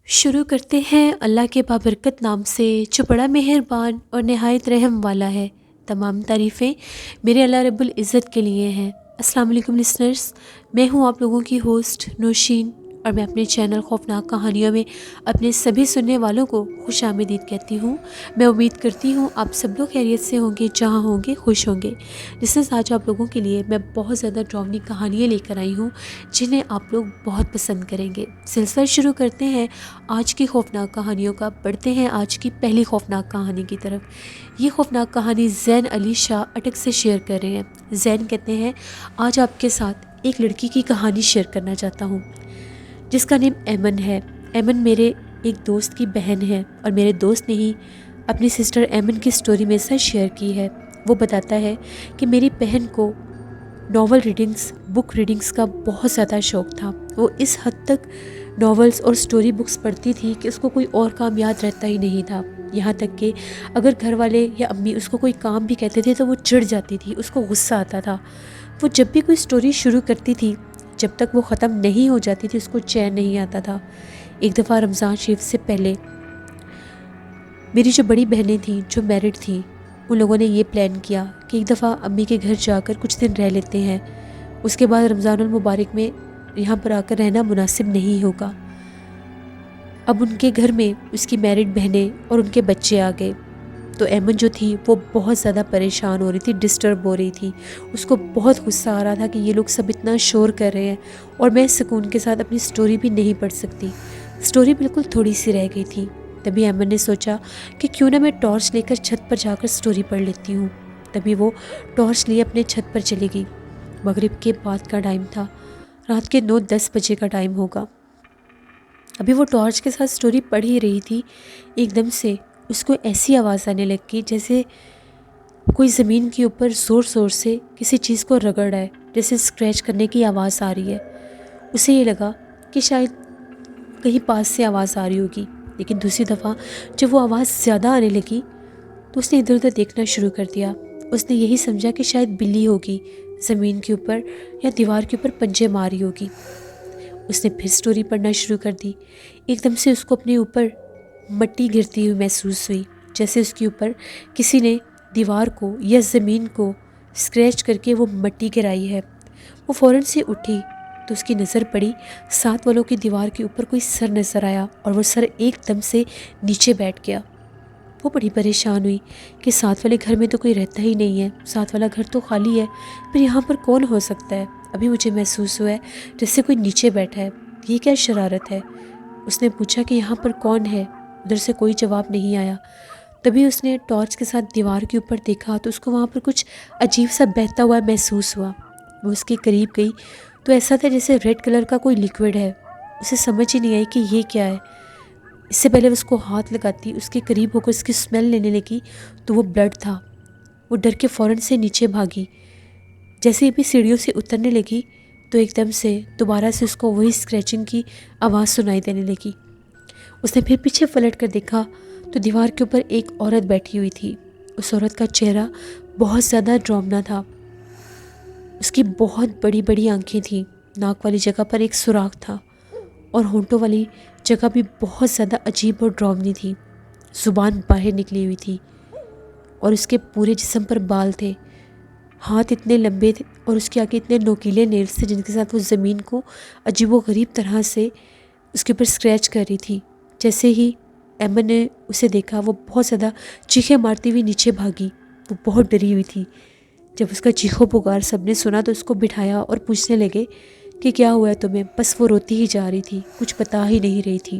شروع کرتے ہیں اللہ کے بابرکت نام سے جو بڑا مہربان اور نہایت رحم والا ہے۔ تمام تعریفیں میرے اللہ رب العزت کے لیے ہیں۔ السلام علیکم لسنرز، میں ہوں آپ لوگوں کی ہوسٹ نوشین، اور میں اپنے چینل خوفناک کہانیوں میں اپنے سبھی سننے والوں کو خوش آمدید کہتی ہوں۔ میں امید کرتی ہوں آپ سب لوگ خیریت سے ہوں گے، جہاں ہوں گے خوش ہوں گے۔ لسنرز، آج آپ لوگوں کے لیے میں بہت زیادہ ڈراؤنی کہانیاں لے کر آئی ہوں جنہیں آپ لوگ بہت پسند کریں گے۔ سلسلہ شروع کرتے ہیں آج کی خوفناک کہانیوں کا۔ بڑھتے ہیں آج کی پہلی خوفناک کہانی کی طرف۔ یہ خوفناک کہانی زین علی شاہ اٹک سے شیئر کر رہے ہیں۔ زین کہتے ہیں، آج آپ کے ساتھ ایک لڑکی کی کہانی شیئر کرنا چاہتا ہوں جس کا نام ایمن ہے۔ ایمن میرے ایک دوست کی بہن ہے، اور میرے دوست نے ہی اپنی سسٹر ایمن کی سٹوری میرے ساتھ شیئر کی ہے۔ وہ بتاتا ہے کہ میری بہن کو ناول ریڈنگز، بک ریڈنگز کا بہت زیادہ شوق تھا۔ وہ اس حد تک ناولز اور سٹوری بکس پڑھتی تھی کہ اس کو کوئی اور کام یاد رہتا ہی نہیں تھا، یہاں تک کہ اگر گھر والے یا امی اس کو کوئی کام بھی کہتے تھے تو وہ چڑ جاتی تھی، اس کو غصہ آتا تھا۔ وہ جب بھی کوئی سٹوری شروع کرتی تھی، جب تک وہ ختم نہیں ہو جاتی تھی اس کو چین نہیں آتا تھا۔ ایک دفعہ رمضان شریف سے پہلے میری جو بڑی بہنیں تھیں جو میرڈ تھیں، ان لوگوں نے یہ پلان کیا کہ ایک دفعہ امی کے گھر جا کر کچھ دن رہ لیتے ہیں، اس کے بعد رمضان المبارک میں یہاں پر آ کر رہنا مناسب نہیں ہوگا۔ اب ان کے گھر میں اس کی میرڈ بہنیں اور ان کے بچے آ گئے، تو ایمن جو تھی وہ بہت زیادہ پریشان ہو رہی تھی، ڈسٹرب ہو رہی تھی۔ اس کو بہت غصہ آ رہا تھا کہ یہ لوگ سب اتنا شور کر رہے ہیں اور میں سکون کے ساتھ اپنی سٹوری بھی نہیں پڑھ سکتی۔ سٹوری بالکل تھوڑی سی رہ گئی تھی۔ تبھی ایمن نے سوچا کہ کیوں نہ میں ٹارچ لے کر چھت پر جا کر سٹوری پڑھ لیتی ہوں۔ تبھی وہ ٹارچ لیے اپنے چھت پر چلی گئی۔ مغرب کے بعد کا ٹائم تھا، رات کے 9-10 بجے کا ٹائم ہوگا۔ ابھی وہ ٹارچ کے ساتھ سٹوری پڑھ ہی رہی تھی، ایک دم سے اس کو ایسی آواز آنے لگی جیسے کوئی زمین کے اوپر زور زور سے کسی چیز کو رگڑ رہا ہے، جیسے اسکریچ کرنے کی آواز آ رہی ہے۔ اسے یہ لگا کہ شاید کہیں پاس سے آواز آ رہی ہوگی، لیکن دوسری دفعہ جب وہ آواز زیادہ آنے لگی تو اس نے ادھر ادھر دیکھنا شروع کر دیا۔ اس نے یہی سمجھا کہ شاید بلی ہوگی، زمین کے اوپر یا دیوار کے اوپر پنجے ماری ہوگی۔ اس نے پھر سٹوری پڑھنا شروع کر دی۔ ایک دم سے اس کو اپنے اوپر مٹی گرتی ہوئی محسوس ہوئی، جیسے اس کے اوپر کسی نے دیوار کو یا زمین کو اسکریچ کر کے وہ مٹی گرائی ہے۔ وہ فوراً سے اٹھی تو اس کی نظر پڑی ساتھ والوں کی دیوار کے اوپر کوئی سر نظر آیا، اور وہ سر ایک دم سے نیچے بیٹھ گیا۔ وہ بڑی پریشان ہوئی کہ ساتھ والے گھر میں تو کوئی رہتا ہی نہیں ہے، ساتھ والا گھر تو خالی ہے، پھر یہاں پر کون ہو سکتا ہے؟ ابھی مجھے محسوس ہوا ہے جیسے کوئی نیچے بیٹھا ہے، یہ کیا شرارت ہے؟ اس نے پوچھا کہ یہاں پر کون ہے؟ ادھر سے کوئی جواب نہیں آیا۔ تبھی اس نے ٹارچ کے ساتھ دیوار کے اوپر دیکھا تو اس کو وہاں پر کچھ عجیب سا بہتا ہوا محسوس ہوا۔ وہ اس کے قریب گئی تو ایسا تھا جیسے ریڈ کلر کا کوئی لیکوڈ ہے۔ اسے سمجھ ہی نہیں آئی کہ یہ کیا ہے۔ اس سے پہلے اس کو ہاتھ لگاتی، اس کے قریب ہو کر اس کی اسمیل لینے لگی تو وہ بلڈ تھا۔ وہ ڈر کے فوراً سے نیچے بھاگی۔ جیسے ہی بھی سیڑھیوں سے اترنے لگی تو ایک دم سے دوبارہ سے اس کو وہی اسکریچنگ کی آواز سنائی دینے لگی۔ اس نے پھر پیچھے پلٹ کر دیکھا تو دیوار کے اوپر ایک عورت بیٹھی ہوئی تھی۔ اس عورت کا چہرہ بہت زیادہ ڈراؤنا تھا۔ اس کی بہت بڑی بڑی آنکھیں تھیں، ناک والی جگہ پر ایک سوراخ تھا، اور ہونٹوں والی جگہ بھی بہت زیادہ عجیب اور ڈراؤنی تھی۔ زبان باہر نکلی ہوئی تھی، اور اس کے پورے جسم پر بال تھے۔ ہاتھ اتنے لمبے تھے اور اس کے آگے اتنے نوکیلے نیلز تھے جن کے ساتھ وہ زمین کو عجیب و غریب طرح سے اس کے اوپر اسکریچ کر رہی تھی۔ جیسے ہی ایمن نے اسے دیکھا وہ بہت زیادہ چیخیں مارتی ہوئی نیچے بھاگی۔ وہ بہت ڈری ہوئی تھی۔ جب اس کا چیخو پکار سب نے سنا تو اس کو بٹھایا اور پوچھنے لگے کہ کیا ہوا ہے تمہیں؟ بس وہ روتی ہی جا رہی تھی، کچھ بتا ہی نہیں رہی تھی۔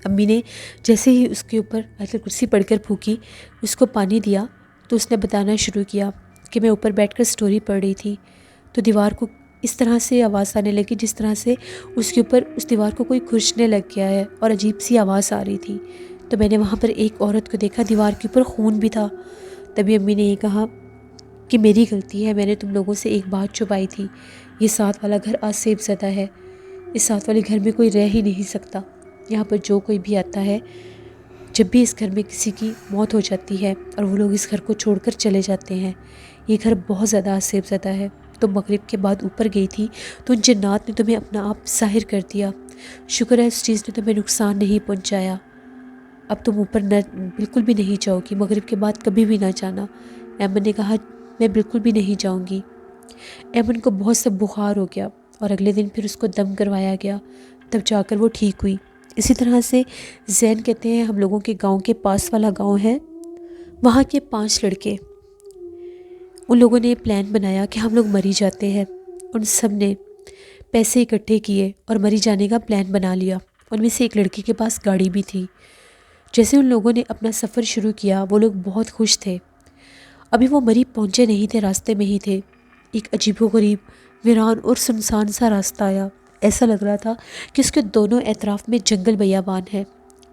امی نے جیسے ہی اس کے اوپر آیت الکرسی پڑھ کر پھونکی، اس کو پانی دیا تو اس نے بتانا شروع کیا کہ میں اوپر بیٹھ کر سٹوری پڑھ رہی تھی تو دیوار کو اس طرح سے آواز آنے لگی جس طرح سے اس کے اوپر اس دیوار کو کوئی کھرچنے لگ گیا ہے، اور عجیب سی آواز آ رہی تھی۔ تو میں نے وہاں پر ایک عورت کو دیکھا، دیوار کے اوپر خون بھی تھا۔ تبھی امی نے یہ کہا کہ میری غلطی ہے، میں نے تم لوگوں سے ایک بات چھپائی تھی، یہ ساتھ والا گھر آسیب زدہ ہے، اس ساتھ والے گھر میں کوئی رہ ہی نہیں سکتا۔ یہاں پر جو کوئی بھی آتا ہے، جب بھی اس گھر میں کسی کی موت ہو جاتی ہے اور وہ لوگ اس گھر کو چھوڑ کر چلے جاتے ہیں، یہ گھر بہت زیادہ آسیب زدہ ہے۔ تم مغرب کے بعد اوپر گئی تھی تو ان جنات نے تمہیں اپنا آپ ظاہر کر دیا، شکر ہے اس چیز نے تمہیں نقصان نہیں پہنچایا۔ اب تم اوپر بالکل بھی نہیں جاؤ گی، مغرب کے بعد کبھی بھی نہ جانا۔ ایمن نے کہا میں بالکل بھی نہیں جاؤں گی۔ ایمن کو بہت سا بخار ہو گیا اور اگلے دن پھر اس کو دم کروایا گیا، تب جا کر وہ ٹھیک ہوئی۔ اسی طرح سے زین کہتے ہیں ہم لوگوں کے گاؤں کے پاس والا گاؤں ہے، وہاں کے 5 لڑکے، ان لوگوں نے پلان بنایا کہ ہم لوگ مری جاتے ہیں۔ ان سب نے پیسے اکٹھے کیے اور مری جانے کا پلان بنا لیا۔ ان میں سے ایک لڑکی کے پاس گاڑی بھی تھی۔ جیسے ان لوگوں نے اپنا سفر شروع کیا وہ لوگ بہت خوش تھے۔ ابھی وہ مری پہنچے نہیں تھے، راستے میں ہی تھے، ایک عجیب و غریب ویران اور سنسان سا راستہ آیا۔ ایسا لگ رہا تھا کہ اس کے دونوں اطراف میں جنگل بیابان ہے۔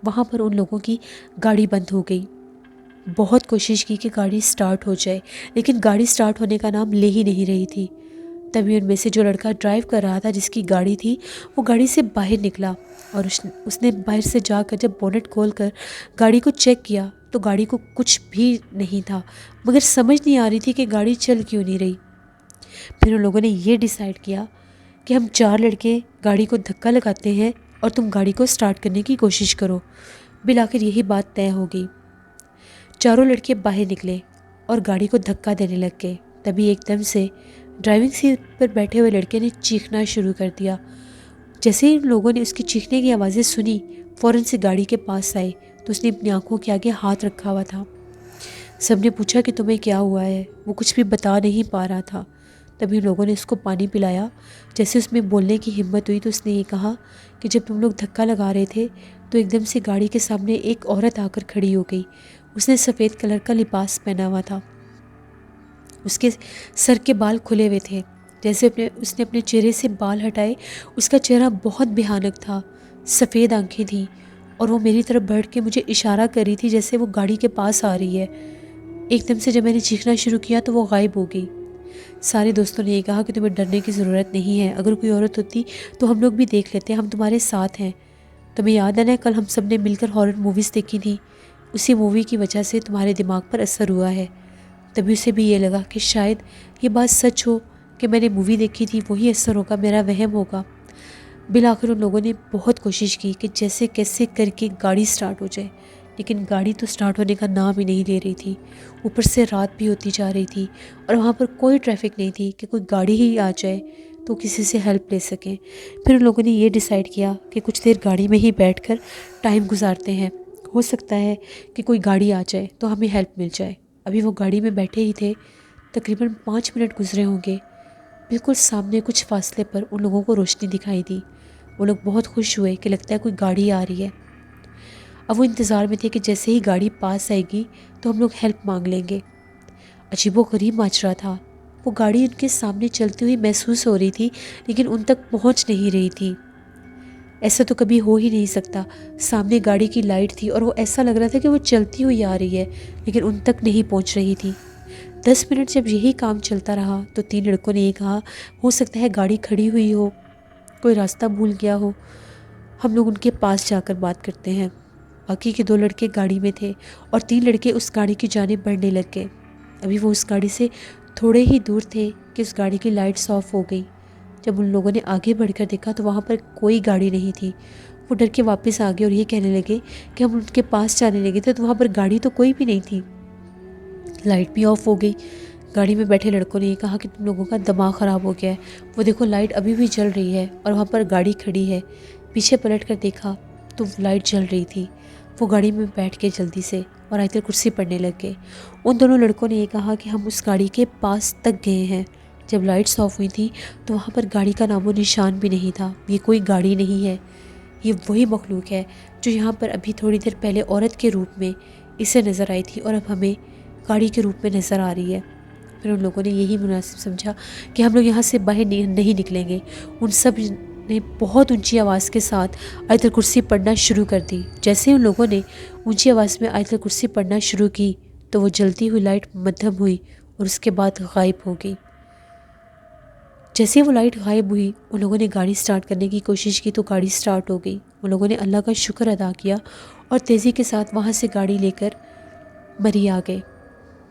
وہاں پر ان لوگوں کی گاڑی بند ہو گئی۔ بہت کوشش کی کہ گاڑی سٹارٹ ہو جائے، لیکن گاڑی سٹارٹ ہونے کا نام لے ہی نہیں رہی تھی۔ تبھی ان میں سے جو لڑکا ڈرائیو کر رہا تھا، جس کی گاڑی تھی، وہ گاڑی سے باہر نکلا اور اس نے باہر سے جا کر جب بونٹ کھول کر گاڑی کو چیک کیا تو گاڑی کو کچھ بھی نہیں تھا، مگر سمجھ نہیں آ رہی تھی کہ گاڑی چل کیوں نہیں رہی۔ پھر ان لوگوں نے یہ ڈیسائیڈ کیا کہ ہم 4 لڑکے گاڑی کو دھکا لگاتے ہیں اور تم گاڑی کو سٹارٹ کرنے کی کوشش کرو۔ بالآخر یہی بات طے ہو گئی۔ چاروں لڑکے باہر نکلے اور گاڑی کو دھکا دینے لگ گئے۔ تبھی ایک دم سے ڈرائیونگ سیٹ پر بیٹھے ہوئے لڑکے نے چیخنا شروع کر دیا۔ جیسے ہی ان لوگوں نے اس کی چیخنے کی آوازیں سنی، فوراً سے گاڑی کے پاس آئے تو اس نے اپنی آنکھوں کے آگے ہاتھ رکھا ہوا تھا۔ سب نے پوچھا کہ تمہیں کیا ہوا ہے؟ وہ کچھ بھی بتا نہیں پا رہا تھا۔ تبھی لوگوں نے اس کو پانی پلایا۔ جیسے اس میں بولنے کی ہمت ہوئی تو اس نے یہ کہا کہ جب تم لوگ دھکا لگا رہے تھے تو ایک دم سے گاڑی کے سامنے ایک عورت آ کر کھڑی ہو گئی۔ اس نے سفید کلر کا لباس پہنا ہوا تھا، اس کے سر کے بال کھلے ہوئے تھے۔ جیسے اس نے اپنے چہرے سے بال ہٹائے، اس کا چہرہ بہت بھیانک تھا، سفید آنکھیں تھیں، اور وہ میری طرف بڑھ کے مجھے اشارہ کر رہی تھی جیسے وہ گاڑی کے پاس آ رہی ہے۔ ایک دم سے جب میں نے چیخنا شروع کیا تو وہ غائب ہو گئی۔ سارے دوستوں نے یہ کہا کہ تمہیں ڈرنے کی ضرورت نہیں ہے، اگر کوئی عورت ہوتی تو ہم لوگ بھی دیکھ لیتے، ہم تمہارے ساتھ ہیں۔ تمہیں یاد ہے نا کل ہم سب نے مل کر ہارر موویز دیکھی تھی، اسی مووی کی وجہ سے تمہارے دماغ پر اثر ہوا ہے۔ تبھی اسے بھی یہ لگا کہ شاید یہ بات سچ ہو کہ میں نے مووی دیکھی تھی، وہی اثر ہوگا، میرا وہم ہوگا۔ بالآخر ان لوگوں نے بہت کوشش کی کہ جیسے کیسے کر کے گاڑی سٹارٹ ہو جائے، لیکن گاڑی تو سٹارٹ ہونے کا نام ہی نہیں لے رہی تھی۔ اوپر سے رات بھی ہوتی جا رہی تھی اور وہاں پر کوئی ٹریفک نہیں تھی کہ کوئی گاڑی ہی آ جائے تو کسی سے ہیلپ لے سکیں۔ پھر ان لوگوں نے یہ ڈیسائیڈ کیا کہ کچھ دیر گاڑی میں ہی بیٹھ کر ٹائم گزارتے ہیں، ہو سکتا ہے کہ کوئی گاڑی آ جائے تو ہمیں ہیلپ مل جائے۔ ابھی وہ گاڑی میں بیٹھے ہی تھے، تقریباً 5 منٹ گزرے ہوں گے، بالکل سامنے کچھ فاصلے پر ان لوگوں کو روشنی دکھائی دی۔ وہ لوگ بہت خوش ہوئے کہ لگتا ہے کوئی گاڑی آ رہی ہے۔ اب وہ انتظار میں تھے کہ جیسے ہی گاڑی پاس آئے گی تو ہم لوگ ہیلپ مانگ لیں گے۔ عجیب و غریب ماجرا تھا، وہ گاڑی ان کے سامنے چلتی ہوئی محسوس ہو رہی تھی لیکن ان تک پہنچ نہیں رہی تھی۔ ایسا تو کبھی ہو ہی نہیں سکتا، سامنے گاڑی کی لائٹ تھی اور وہ ایسا لگ رہا تھا کہ وہ چلتی ہوئی آ رہی ہے لیکن ان تک نہیں پہنچ رہی تھی۔ 10 منٹ جب یہی کام چلتا رہا تو 3 لڑکوں نے یہ کہا ہو سکتا ہے گاڑی کھڑی ہوئی ہو، کوئی راستہ بھول گیا ہو، ہم لوگ ان کے پاس جا کر بات کرتے ہیں۔ باقی کے 2 لڑکے گاڑی میں تھے اور 3 لڑکے اس گاڑی کی جانب بڑھنے لگ گئے۔ ابھی وہ اس گاڑی سے تھوڑے ہی دور تھے کہ اس گاڑی کی لائٹس آف ہو گئی۔ جب ان لوگوں نے آگے بڑھ کر دیکھا تو وہاں پر کوئی گاڑی نہیں تھی۔ وہ ڈر کے واپس آ گئے اور یہ کہنے لگے کہ ہم ان کے پاس جانے لگے تھے تو وہاں پر گاڑی تو کوئی بھی نہیں تھی، لائٹ بھی آف ہو گئی۔ گاڑی میں بیٹھے لڑکوں نے یہ کہا کہ تم لوگوں کا دماغ خراب ہو گیا ہے، وہ دیکھو لائٹ ابھی بھی جل رہی ہے اور وہاں پر گاڑی کھڑی ہے۔ پیچھے پلٹ کر دیکھا تو لائٹ جل رہی تھی۔ وہ گاڑی میں بیٹھ کے جلدی سے اور آئے کرسی پڑھنے لگ گئے۔ ان دونوں لڑکوں نے یہ کہا کہ ہم اس گاڑی کے پاس تک گئے ہیں، جب لائٹس آف ہوئی تھی تو وہاں پر گاڑی کا نام و نشان بھی نہیں تھا۔ یہ کوئی گاڑی نہیں ہے، یہ وہی مخلوق ہے جو یہاں پر ابھی تھوڑی دیر پہلے عورت کے روپ میں اسے نظر آئی تھی اور اب ہمیں گاڑی کے روپ میں نظر آ رہی ہے۔ پھر ان لوگوں نے یہی مناسب سمجھا کہ ہم لوگ یہاں سے باہر نہیں نکلیں گے۔ ان سب نے بہت اونچی آواز کے ساتھ آیت الکرسی پڑھنا شروع کر دی۔ جیسے ان لوگوں نے اونچی آواز میں آیت الکرسی پڑھنا شروع کی تو وہ جلتی ہوئی لائٹ مدھم ہوئی اور اس کے بعد غائب ہو گئی۔ جیسے وہ لائٹ غائب ہوئی، ان لوگوں نے گاڑی سٹارٹ کرنے کی کوشش کی تو گاڑی سٹارٹ ہو گئی۔ ان لوگوں نے اللہ کا شکر ادا کیا اور تیزی کے ساتھ وہاں سے گاڑی لے کر مری آ گئے۔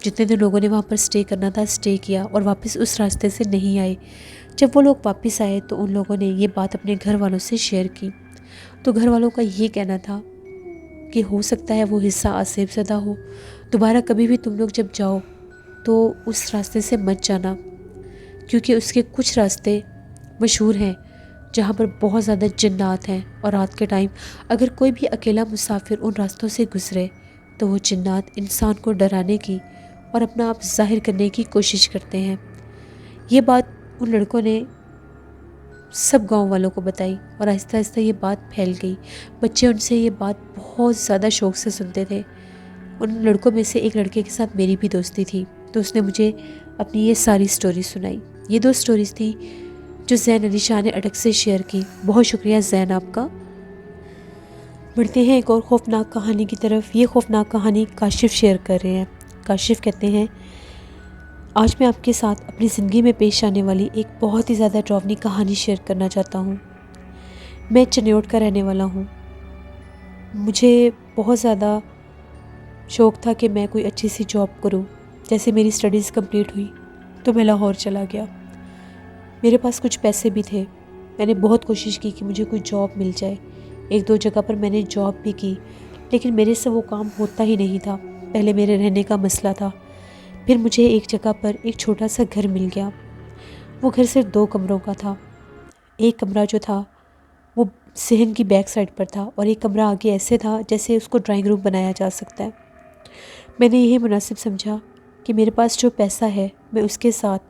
جتنے دن لوگوں نے وہاں پر سٹے کرنا تھا سٹے کیا اور واپس اس راستے سے نہیں آئے۔ جب وہ لوگ واپس آئے تو ان لوگوں نے یہ بات اپنے گھر والوں سے شیئر کی، تو گھر والوں کا یہ کہنا تھا کہ ہو سکتا ہے وہ حصہ آسیب زدہ ہو، دوبارہ کبھی بھی تم لوگ جب جاؤ تو اس راستے سے مت جانا، کیونکہ اس کے کچھ راستے مشہور ہیں جہاں پر بہت زیادہ جنات ہیں، اور رات کے ٹائم اگر کوئی بھی اکیلا مسافر ان راستوں سے گزرے تو وہ جنات انسان کو ڈرانے کی اور اپنا آپ ظاہر کرنے کی کوشش کرتے ہیں۔ یہ بات ان لڑکوں نے سب گاؤں والوں کو بتائی اور آہستہ آہستہ یہ بات پھیل گئی۔ بچے ان سے یہ بات بہت زیادہ شوق سے سنتے تھے۔ ان لڑکوں میں سے ایک لڑکے کے ساتھ میری بھی دوستی تھی، تو اس نے مجھے اپنی یہ ساری سٹوری سنائی۔ یہ 2 سٹوریز تھی جو زین علی شاہ نے اٹک سے شیئر کی۔ بہت شکریہ زین آپ کا۔ بڑھتے ہیں ایک اور خوفناک کہانی کی طرف۔ یہ خوفناک کہانی کاشف شیئر کر رہے ہیں۔ کاشف کہتے ہیں، آج میں آپ کے ساتھ اپنی زندگی میں پیش آنے والی ایک بہت ہی زیادہ ڈراؤنی کہانی شیئر کرنا چاہتا ہوں۔ میں چنیوٹ کا رہنے والا ہوں۔ مجھے بہت زیادہ شوق تھا کہ میں کوئی اچھی سی جاب کروں۔ جیسے میری سٹڈیز کمپلیٹ ہوئی تو میں لاہور چلا گیا۔ میرے پاس کچھ پیسے بھی تھے۔ میں نے بہت کوشش کی کہ مجھے کوئی جاب مل جائے۔ 1-2 جگہ پر میں نے جاب بھی کی، لیکن میرے سے وہ کام ہوتا ہی نہیں تھا۔ پہلے میرے رہنے کا مسئلہ تھا، پھر مجھے ایک جگہ پر ایک چھوٹا سا گھر مل گیا۔ وہ گھر صرف 2 کمروں کا تھا۔ ایک کمرہ جو تھا وہ صحن کی بیک سائڈ پر تھا اور ایک کمرہ آگے ایسے تھا جیسے اس کو ڈرائنگ روم بنایا جا سکتا ہے۔ میں نے یہی مناسب سمجھا کہ میرے پاس جو پیسہ ہے میں اس کے ساتھ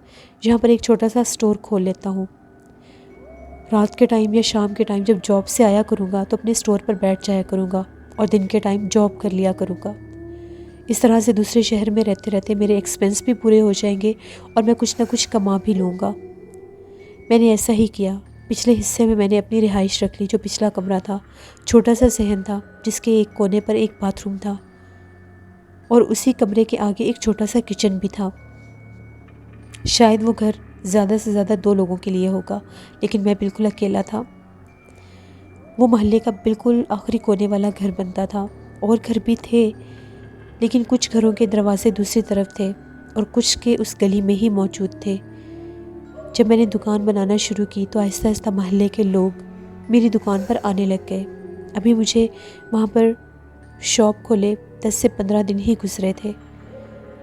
یہاں پر ایک چھوٹا سا سٹور کھول لیتا ہوں۔ رات کے ٹائم یا شام کے ٹائم جب جاب سے آیا کروں گا تو اپنے سٹور پر بیٹھ جایا کروں گا اور دن کے ٹائم جاب کر لیا کروں گا۔ اس طرح سے دوسرے شہر میں رہتے رہتے میرے ایکسپنس بھی پورے ہو جائیں گے اور میں کچھ نہ کچھ کما بھی لوں گا۔ میں نے ایسا ہی کیا۔ پچھلے حصے میں نے اپنی رہائش رکھ لی۔ جو پچھلا کمرہ تھا چھوٹا سا صحن تھا جس کے ایک کونے پر ایک باتھ روم تھا اور اسی کمرے کے آگے ایک چھوٹا سا کچن بھی تھا۔ شاید وہ گھر زیادہ سے زیادہ 2 لوگوں کے لیے ہوگا، لیکن میں بالکل اکیلا تھا۔ وہ محلے کا بالکل آخری کونے والا گھر بنتا تھا، اور گھر بھی تھے لیکن کچھ گھروں کے دروازے دوسری طرف تھے اور کچھ کے اس گلی میں ہی موجود تھے۔ جب میں نے دکان بنانا شروع کی تو آہستہ آہستہ محلے کے لوگ میری دکان پر آنے لگ گئے۔ ابھی مجھے وہاں پر شاپ کھولے 10 سے 15 دن ہی گزرے تھے۔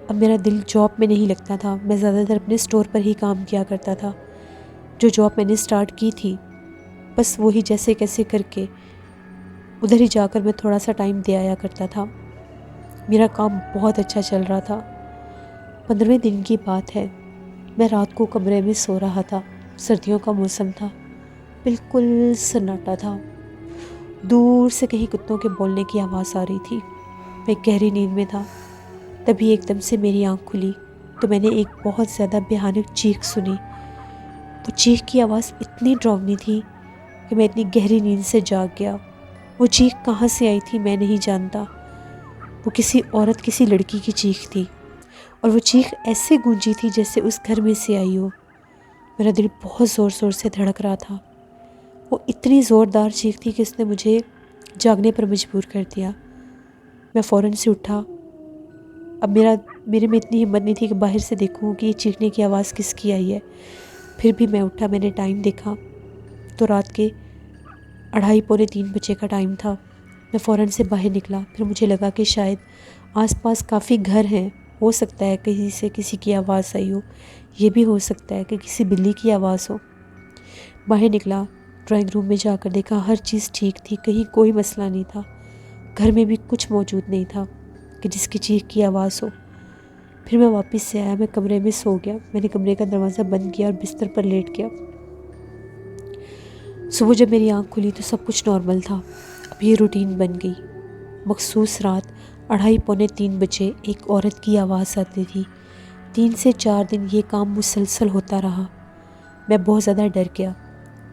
اب میرا دل جاب میں نہیں لگتا تھا۔ میں زیادہ تر اپنے سٹور پر ہی کام کیا کرتا تھا۔ جو جاب میں نے سٹارٹ کی تھی بس وہی جیسے کیسے کر کے ادھر ہی جا کر میں تھوڑا سا ٹائم دے آیا کرتا تھا۔ میرا کام بہت اچھا چل رہا تھا۔ 15ویں دن کی بات ہے، میں رات کو کمرے میں سو رہا تھا۔ سردیوں کا موسم تھا، بالکل سناٹا تھا۔ دور سے کہیں کتوں کے بولنے کی آواز آ رہی تھی۔ میں گہری نیند میں تھا، تبھی ایک دم سے میری آنکھ کھلی تو میں نے ایک بہت زیادہ بھیانک چیخ سنی۔ وہ چیخ کی آواز اتنی ڈراؤنی تھی کہ میں اتنی گہری نیند سے جاگ گیا۔ وہ چیخ کہاں سے آئی تھی میں نہیں جانتا۔ وہ کسی عورت، کسی لڑکی کی چیخ تھی، اور وہ چیخ ایسے گونجی تھی جیسے اس گھر میں سے آئی ہو۔ میرا دل بہت زور زور سے دھڑک رہا تھا۔ وہ اتنی زوردار چیخ تھی کہ اس نے مجھے جاگنے پر مجبور کر دیا۔ میں فوراً سے اٹھا۔ اب میرے میں اتنی ہمت نہیں تھی کہ باہر سے دیکھوں کہ یہ چیخنے کی آواز کس کی آئی ہے۔ پھر بھی میں اٹھا۔ میں نے ٹائم دیکھا تو رات کے 2:30-3 بجے کا ٹائم تھا۔ میں فوراً سے باہر نکلا۔ پھر مجھے لگا کہ شاید آس پاس کافی گھر ہیں، ہو سکتا ہے کہیں سے کسی کی آواز آئی ہو، یہ بھی ہو سکتا ہے کہ کسی بلی کی آواز ہو۔ باہر نکلا، ڈرائنگ روم میں جا کر دیکھا ہر چیز ٹھیک تھی، کہیں کوئی مسئلہ نہیں تھا۔ گھر میں بھی کچھ موجود نہیں تھا کہ جس کی چیخ کی آواز ہو۔ پھر میں واپس سے آیا، میں کمرے میں سو گیا۔ میں نے کمرے کا دروازہ بند کیا اور بستر پر لیٹ گیا۔ صبح جب میری آنکھ کھلی تو سب کچھ نارمل تھا۔ اب یہ روٹین بن گئی۔ مخصوص رات 2:30-3 بجے ایک عورت کی آواز آتی تھی 3 سے 4 دن یہ کام مسلسل ہوتا رہا۔ میں بہت زیادہ ڈر گیا۔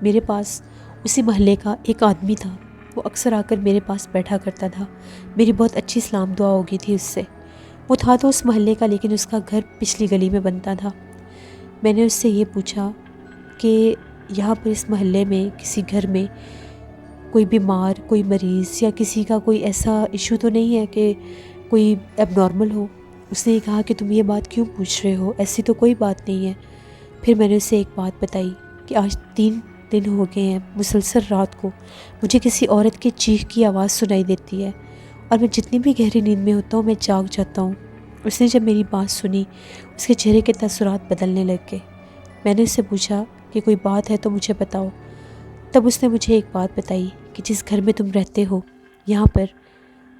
میرے پاس اسی محلے کا ایک آدمی تھا، وہ اکثر آ کر میرے پاس بیٹھا کرتا تھا، میری بہت اچھی سلام دعا ہو گئی تھی اس سے۔ وہ تھا تو اس محلے کا، لیکن اس کا گھر پچھلی گلی میں بنتا تھا۔ میں نے اس سے یہ پوچھا کہ یہاں پر اس محلے میں کسی گھر میں کوئی بیمار، کوئی مریض یا کسی کا کوئی ایسا ایشو تو نہیں ہے کہ کوئی ایب نارمل ہو؟ اس نے یہ کہا کہ تم یہ بات کیوں پوچھ رہے ہو، ایسی تو کوئی بات نہیں ہے۔ پھر میں نے اسے ایک بات بتائی کہ آج 3 دن ہو گئے ہیں، مسلسل رات کو مجھے کسی عورت کی چیخ کی آواز سنائی دیتی ہے، اور میں جتنی بھی گہری نیند میں ہوتا ہوں میں جاگ جاتا ہوں۔ اس نے جب میری بات سنی، اس کے چہرے کے تاثرات بدلنے لگ گئے۔ میں نے اس سے پوچھا کہ کوئی بات ہے تو مجھے بتاؤ۔ تب اس نے مجھے ایک بات بتائی کہ جس گھر میں تم رہتے ہو، یہاں پر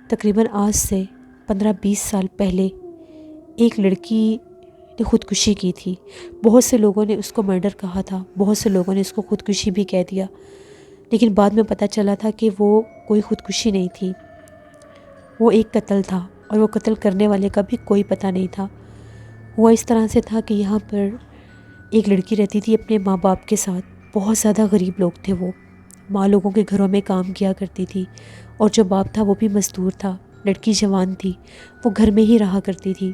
تقریباً آج سے 15-20 سال پہلے ایک لڑکی نے خودکشی کی تھی۔ بہت سے لوگوں نے اس کو مرڈر کہا تھا، بہت سے لوگوں نے اس کو خودکشی بھی کہہ دیا، لیکن بعد میں پتہ چلا تھا کہ وہ کوئی خودکشی نہیں تھی، وہ ایک قتل تھا، اور وہ قتل کرنے والے کا بھی کوئی پتہ نہیں تھا۔ ہوا اس طرح سے تھا کہ یہاں پر ایک لڑکی رہتی تھی اپنے ماں باپ کے ساتھ، بہت زیادہ غریب لوگ تھے وہ، ماں لوگوں کے گھروں میں کام کیا کرتی تھی، اور جو باپ تھا وہ بھی مزدور تھا، لڑکی جوان تھی، وہ گھر میں ہی رہا کرتی تھی۔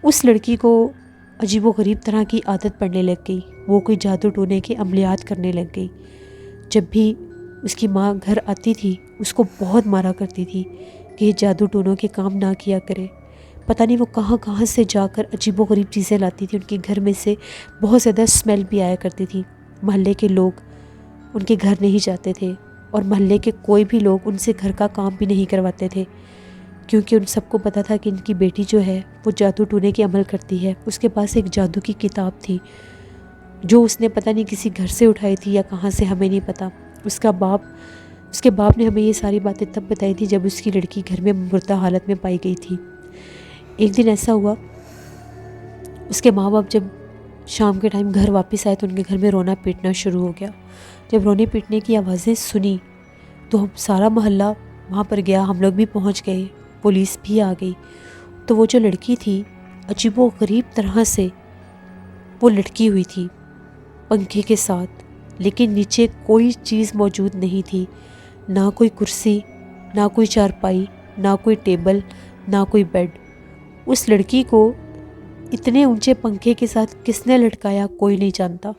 اس لڑکی کو عجیب و غریب طرح کی عادت پڑنے لگ گئی، وہ کوئی جادو ٹونے کے عملیات کرنے لگ گئی۔ جب بھی اس کی ماں گھر آتی تھی اس کو بہت مارا کرتی تھی کہ یہ جادو ٹونوں کے کام نہ کیا کرے۔ پتہ نہیں وہ کہاں کہاں سے جا کر عجیب و غریب چیزیں لاتی تھی، ان کے گھر میں سے بہت زیادہ اسمیل بھی آیا کرتی تھی۔ محلے کے لوگ ان کے گھر نہیں جاتے تھے، اور محلے کے کوئی بھی لوگ ان سے گھر کا کام بھی نہیں کرواتے تھے، کیونکہ ان سب کو پتہ تھا کہ ان کی بیٹی جو ہے وہ جادو ٹونے کے عمل کرتی ہے۔ اس کے پاس ایک جادو کی کتاب تھی جو اس نے پتہ نہیں کسی گھر سے اٹھائی تھی یا کہاں سے، ہمیں نہیں پتہ۔ اس کے باپ نے ہمیں یہ ساری باتیں تب بتائی تھی جب اس کی لڑکی گھر میں مردہ حالت میں پائی گئی تھی۔ ایک دن ایسا ہوا، اس کے ماں باپ جب شام کے ٹائم گھر واپس آئے تو ان کے گھر میں رونا پیٹنا شروع ہو گیا۔ جب رونے پیٹنے کی آوازیں سنی تو سارا محلہ وہاں پر گیا، ہم لوگ بھی پہنچ گئے، پولیس بھی آ گئی۔ تو وہ جو لڑکی تھی عجیب و غریب طرح سے وہ لٹکی ہوئی تھی پنکھے کے ساتھ، لیکن نیچے کوئی چیز موجود نہیں تھی، نہ کوئی کرسی، نہ کوئی چارپائی، نہ کوئی ٹیبل، نہ کوئی بیڈ۔ اس لڑکی کو اتنے اونچے پنکھے کے ساتھ کس نے لٹکایا کوئی نہیں جانتا۔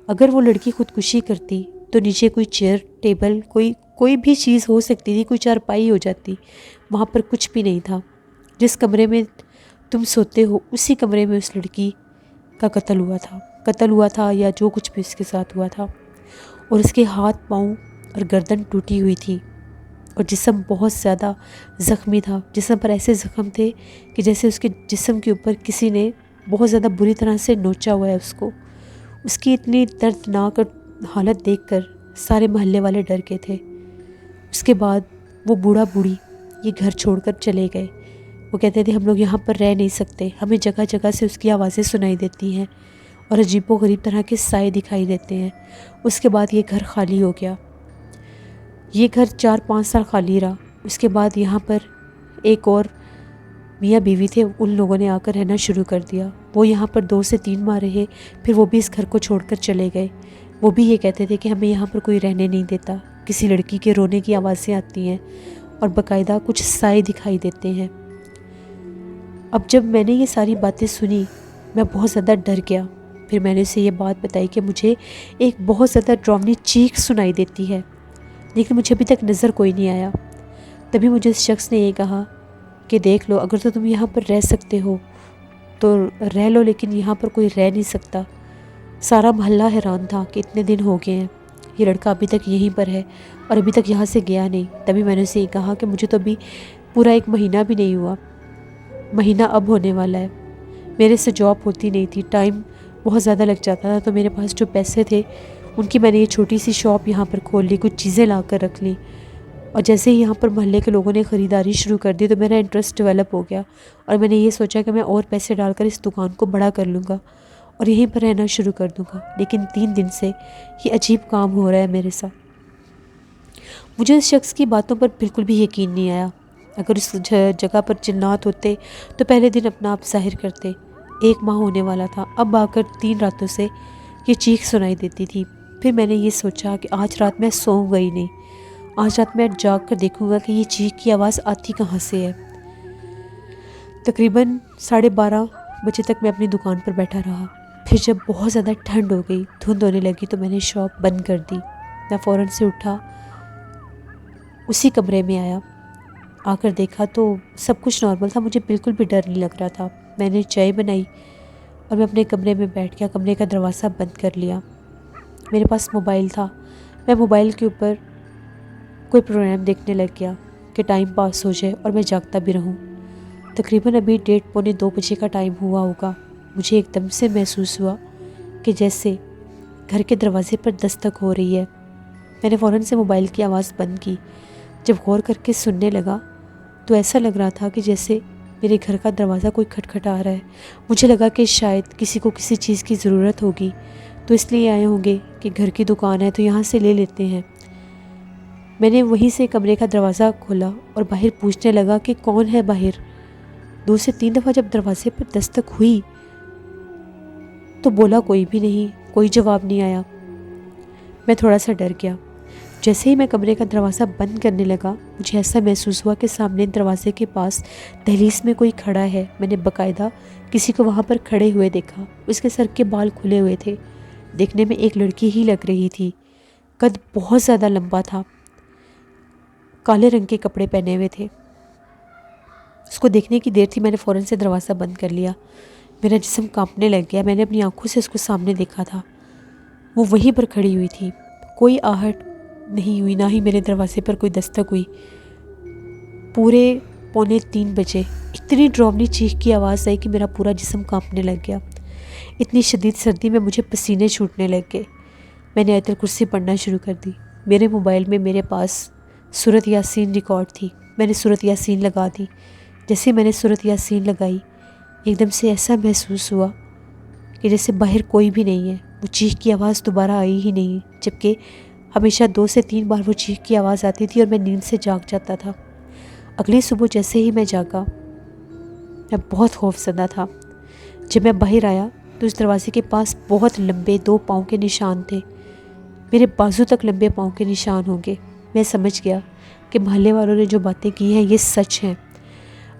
اگر وہ لڑکی خودکشی کرتی تو نیچے کوئی چیئر، ٹیبل، کوئی بھی چیز ہو سکتی تھی، کوئی چارپائی ہو جاتی، وہاں پر کچھ بھی نہیں تھا۔ جس کمرے میں تم سوتے ہو اسی کمرے میں اس لڑکی کا قتل ہوا تھا یا جو کچھ بھی اس کے ساتھ ہوا تھا، اور اس کے ہاتھ پاؤں اور گردن ٹوٹی ہوئی تھی، اور جسم بہت زیادہ زخمی تھا۔ جسم پر ایسے زخم تھے کہ جیسے اس کے جسم کے اوپر کسی نے بہت زیادہ بری طرح سے نوچا ہوا ہے اس کو۔ اس کی اتنی دردناک حالت دیکھ کر سارے محلے والے ڈر گئے تھے۔ اس کے بعد وہ بوڑھا بوڑھی یہ گھر چھوڑ کر چلے گئے۔ وہ کہتے تھے ہم لوگ یہاں پر رہ نہیں سکتے، ہمیں جگہ جگہ سے اس کی آوازیں سنائی دیتی ہیں اور عجیب و غریب طرح کے سائے دکھائی دیتے ہیں۔ اس کے بعد یہ گھر خالی ہو گیا۔ یہ گھر 4-5 سال خالی رہا۔ اس کے بعد یہاں پر ایک اور میاں بیوی تھے، ان لوگوں نے آ کر رہنا شروع کر دیا۔ وہ یہاں پر 2 سے 3 ماہ رہے، پھر وہ بھی اس گھر کو چھوڑ کر چلے گئے۔ وہ بھی یہ کہتے تھے کہ ہمیں یہاں پر کوئی رہنے نہیں دیتا، کسی لڑکی کے رونے کی آوازیں آتی ہیں اور باقاعدہ کچھ سائے دکھائی دیتے ہیں۔ اب جب میں نے یہ ساری باتیں سنی میں بہت زیادہ ڈر گیا۔ پھر میں نے اسے یہ بات بتائی کہ مجھے ایک بہت زیادہ ڈراؤنی چیخ سنائی دیتی ہے، لیکن مجھے ابھی تک نظر کوئی نہیں آیا۔ تبھی مجھے اس شخص نے یہ کہا کہ دیکھ لو، اگر تو تم یہاں پر رہ سکتے ہو تو رہ لو، لیکن یہاں پر کوئی رہ نہیں سکتا۔ سارا محلہ حیران تھا کہ اتنے دن ہو گئے ہیں، یہ لڑکا ابھی تک یہیں پر ہے اور ابھی تک یہاں سے گیا نہیں۔ تبھی میں نے اسے یہ کہا کہ مجھے تو ابھی پورا 1 مہینہ بھی نہیں ہوا، مہینہ اب ہونے والا ہے، میرے سے جاب ہوتی نہیں تھی، ٹائم بہت زیادہ لگ جاتا تھا، تو میرے پاس جو پیسے تھے ان کی میں نے یہ چھوٹی سی شاپ یہاں پر کھول لی، کچھ چیزیں لا کر رکھ لیں، اور جیسے ہی یہاں پر محلے کے لوگوں نے خریداری شروع کر دی تو میرا انٹرسٹ ڈیولپ ہو گیا، اور میں نے یہ سوچا کہ میں اور پیسے ڈال کر اس دکان کو بڑا کر لوں گا اور یہیں پر رہنا شروع کر دوں گا۔ لیکن 3 دن سے یہ عجیب کام ہو رہا ہے میرے ساتھ۔ مجھے اس شخص کی باتوں پر بالکل بھی یقین نہیں آیا۔ اگر اس جگہ پر جنات ہوتے تو پہلے دن اپنا آپ ظاہر کرتے۔ 1 ماہ ہونے والا تھا، اب آ کر 3 راتوں سے یہ چیخ سنائی دیتی تھی۔ پھر میں نے یہ سوچا کہ آج رات میں سوؤں گا ہی نہیں، آج رات میں جاگ کر دیکھوں گا کہ یہ چیخ کی آواز آتی کہاں سے ہے۔ تقریباً 12:30 بجے تک میں اپنی دکان پر بیٹھا رہا۔ پھر جب بہت زیادہ ٹھنڈ ہو گئی، دھند ہونے لگی، تو میں نے شاپ بند کر دی۔ میں فوراً سے اٹھا، اسی کمرے میں آیا، آ کر دیکھا تو سب کچھ نارمل تھا، مجھے بالکل بھی ڈر نہیں لگ رہا تھا۔ میں نے چائے بنائی اور میں اپنے کمرے میں بیٹھ گیا، کمرے کا دروازہ بند کر لیا۔ میرے پاس موبائل تھا، میں موبائل کے اوپر کوئی پروگرام دیکھنے لگ گیا کہ ٹائم پاس ہو جائے اور میں جاگتا بھی رہوں۔ تقریباً ابھی 1:30 پونے 2 بجے کا ٹائم ہوا ہوگا۔ مجھے ایک دم سے محسوس ہوا کہ جیسے گھر کے دروازے پر دستک ہو رہی ہے۔ میں نے فوراً سے موبائل کی آواز بند کی۔ جب غور کر کے سننے لگا تو ایسا لگ رہا تھا کہ جیسے میرے گھر کا دروازہ کوئی کھٹکھٹا رہا ہے۔ مجھے لگا کہ شاید کسی کو کسی چیز کی ضرورت ہوگی تو اس لیے آئے ہوں گے کہ گھر کی دکان ہے تو یہاں سے لے لیتے ہیں۔ میں نے وہیں سے کمرے کا دروازہ کھولا اور باہر پوچھنے لگا کہ کون ہے باہر۔ 2 سے 3 دفعہ جب دروازے پر دستک ہوئی تو بولا کوئی بھی نہیں، کوئی جواب نہیں آیا۔ میں تھوڑا سا ڈر گیا۔ جیسے ہی میں کمرے کا دروازہ بند کرنے لگا، مجھے ایسا محسوس ہوا کہ سامنے دروازے کے پاس دہلیز میں کوئی کھڑا ہے۔ میں نے باقاعدہ کسی کو وہاں پر کھڑے ہوئے دیکھا۔ اس کے سر کے بال کھلے ہوئے تھے، دیکھنے میں ایک لڑکی ہی لگ رہی تھی۔ قد بہت زیادہ لمبا تھا، کالے رنگ کے کپڑے پہنے ہوئے تھے۔ اس کو دیکھنے کی دیر تھی، میں نے فوراً سے دروازہ بند کر لیا۔ میرا جسم کانپنے لگ گیا۔ میں نے اپنی آنکھوں سے اس کو سامنے دیکھا تھا، وہ وہیں پر کھڑی ہوئی تھی۔ کوئی آہٹ نہیں ہوئی، نہ ہی میرے دروازے پر کوئی دستک ہوئی۔ پورے 2:45 بجے اتنی ڈراؤنی چیخ کی آواز آئی کہ میرا پورا جسم کانپنے لگ گیا۔ اتنی شدید سردی میں مجھے پسینے چھوٹنے لگ گئے۔ میں نے آیت الکرسی پڑھنا شروع کر دی۔ میرے موبائل میں میرے پاس سورۃ یاسین ریکارڈ تھی، میں نے سورۃ یاسین لگا دی۔ جیسے میں نے سورۃ یاسین لگائی، ایک دم سے ایسا محسوس ہوا کہ جیسے باہر کوئی بھی نہیں ہے۔ وہ چیخ کی آواز دوبارہ آئی ہی نہیں، جبکہ ہمیشہ 2 سے 3 بار وہ چیخ کی آواز آتی تھی اور میں نیند سے جاگ جاتا تھا۔ اگلی صبح جیسے ہی میں جاگا، میں بہت خوف زدہ تھا۔ جب میں باہر آیا تو اس دروازے کے پاس بہت لمبے 2 پاؤں کے نشان تھے، میرے بازو تک لمبے پاؤں کے نشان ہوں گے۔ میں سمجھ گیا کہ محلے والوں نے جو باتیں کی ہیں یہ سچ ہیں۔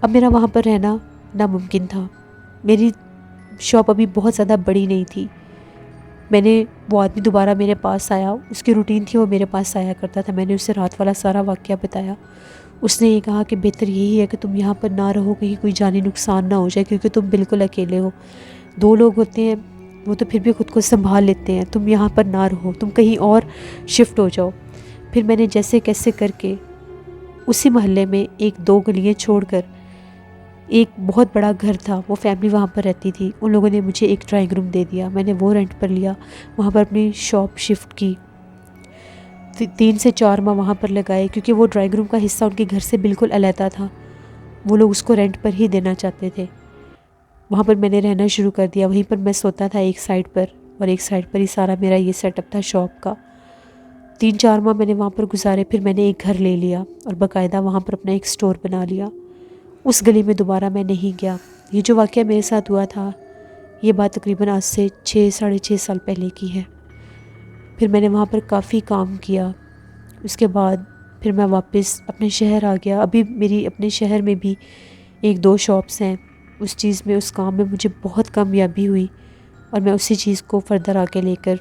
اب میرا وہاں پر رہنا ناممکن تھا۔ میری شاپ ابھی بہت زیادہ بڑی نہیں تھی۔ میں نے وہ آدمی دوبارہ میرے پاس آیا، اس کی روٹین تھی وہ میرے پاس آیا کرتا تھا۔ میں نے اسے رات والا سارا واقعہ بتایا۔ اس نے یہ کہا کہ بہتر یہی ہے کہ تم یہاں پر نہ رہو، کہیں کوئی جانی نقصان نہ ہو جائے، کیونکہ تم بالکل اکیلے ہو۔ 2 لوگ ہوتے ہیں وہ تو پھر بھی خود کو سنبھال لیتے ہیں، تم یہاں پر نہ رہو، تم کہیں اور شفٹ ہو جاؤ۔ پھر میں نے جیسے کیسے کر کے اسی محلے میں 1-2 گلیاں چھوڑ کر، ایک بہت بڑا گھر تھا، وہ فیملی وہاں پر رہتی تھی، ان لوگوں نے مجھے ایک ڈرائنگ روم دے دیا، میں نے وہ رینٹ پر لیا، وہاں پر اپنی شاپ شفٹ کی۔ 3 سے 4 ماہ وہاں پر لگائے، کیونکہ وہ ڈرائنگ روم کا حصہ ان کے گھر سے بالکل علیحدہ تھا، وہ لوگ اس کو رینٹ پر ہی دینا چاہتے تھے۔ وہاں پر میں نے رہنا شروع کر دیا، وہیں پر میں سوتا تھا ایک سائڈ پر، اور ایک سائڈ پر ہی سارا میرا یہ سیٹ اپ تھا شاپ کا۔ 3-4 ماہ میں نے وہاں پر گزارے، پھر میں نے ایک گھر لے لیا اور باقاعدہ وہاں پر اپنا ایک سٹور بنا لیا۔ اس گلی میں دوبارہ میں نہیں گیا۔ یہ جو واقعہ میرے ساتھ ہوا تھا، یہ بات تقریباً آج سے 6-6.5 سال پہلے کی ہے۔ پھر میں نے وہاں پر کافی کام کیا، اس کے بعد پھر میں واپس اپنے شہر آ گیا۔ ابھی میری اپنے شہر میں بھی 1-2 شاپس ہیں، اس چیز میں، اس کام میں مجھے بہت کامیابی ہوئی، اور میں اسی چیز کو فردر آگے لے کر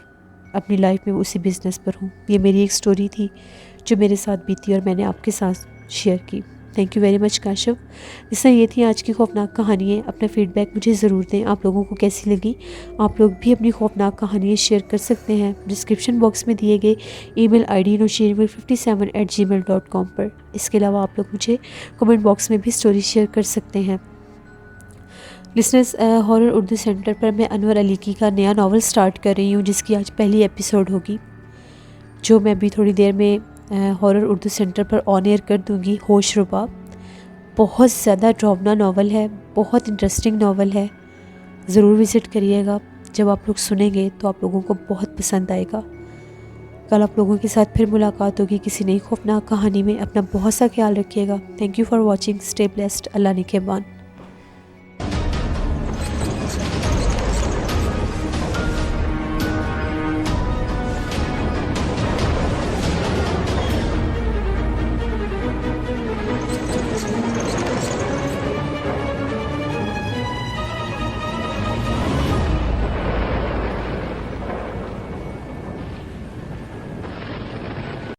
اپنی لائف میں اسی بزنس پر ہوں۔ یہ میری ایک سٹوری تھی جو میرے ساتھ بیتی اور میں نے آپ کے ساتھ شیئر کی۔ Thank you very much Kashif. اس طرح یہ تھی آج کی خوفناک کہانیاں۔ اپنا فیڈ بیک مجھے ضرور دیں، آپ لوگوں کو کیسی لگی۔ آپ لوگ بھی اپنی خوفناک کہانیاں شیئر کر سکتے ہیں ڈسکرپشن باکس میں دیے گئے ای میل آئی ڈی noshirmil57@gmail.com پر۔ اس کے علاوہ آپ لوگ مجھے کمنٹ باکس میں بھی سٹوری شیئر کر سکتے ہیں۔ لسنرز، ہارر اردو سینٹر پر میں انور علی کی کا نیا ناول سٹارٹ کر رہی ہوں، جس کی آج پہلی ایپیسوڈ ہوگی، جو میں ابھی تھوڑی دیر میں ہارر اردو سینٹر پر آن ایئر کر دوں گی۔ ہوش ربا بہت زیادہ ڈراؤنا ناول ہے، بہت انٹرسٹنگ ناول ہے، ضرور وزٹ کریے گا۔ جب آپ لوگ سنیں گے تو آپ لوگوں کو بہت پسند آئے گا۔ کل آپ لوگوں کے ساتھ پھر ملاقات ہوگی کسی نئی خوفناک کہانی میں. اپنا بہت سا خیال رکھیے گا. Thank you for watching. Stay blessed. اللہ نگہبان.